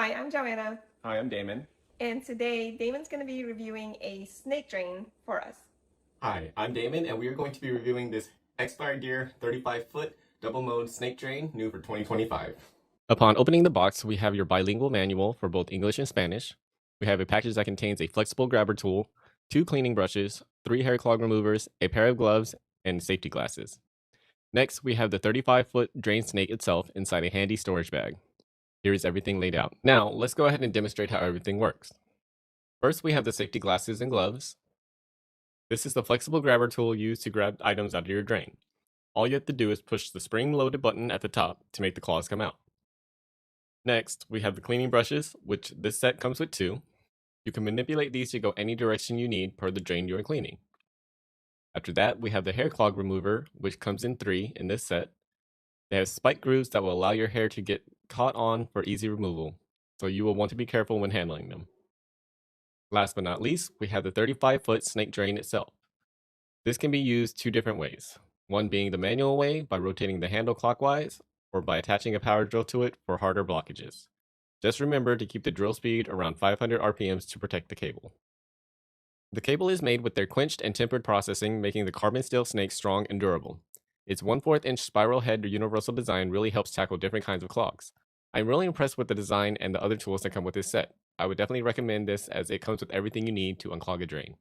Hi, I'm Joanna, Hi, I'm Damon. and today Damon's going to be reviewing a snake drain for us. Hi, I'm Damon, and we are going to be reviewing this XFire Gear 35-foot double mode snake drain, new for 2025. Upon opening the box, we have your bilingual manual for both English and Spanish. We have a package that contains a flexible grabber tool, 2 cleaning brushes, 3 hair clog removers, a pair of gloves, and safety glasses. Next, we have the 35-foot drain snake itself inside a handy storage bag. Here is everything laid out. Now, let's go ahead and demonstrate how everything works. First, we have the safety glasses and gloves. This is the flexible grabber tool used to grab items out of your drain. All you have to do is push the spring-loaded button at the top to make the claws come out. Next, we have the cleaning brushes, which this set comes with 2. You can manipulate these to go any direction you need per the drain you are cleaning. After that, we have the hair clog remover, which comes in 3 in this set. They have spike grooves that will allow your hair to get caught on for easy removal, so you will want to be careful when handling them. Last but not least, we have the 35-foot snake drain itself. This can be used 2 different ways, one being the manual way by rotating the handle clockwise, or by attaching a power drill to it for harder blockages. Just remember to keep the drill speed around 500 RPMs to protect the cable. The cable is made with their quenched and tempered processing, making the carbon steel snake strong and durable. Its 1/4 inch spiral head universal design really helps tackle different kinds of clogs. I'm really impressed with the design and the other tools that come with this set. I would definitely recommend this as it comes with everything you need to unclog a drain.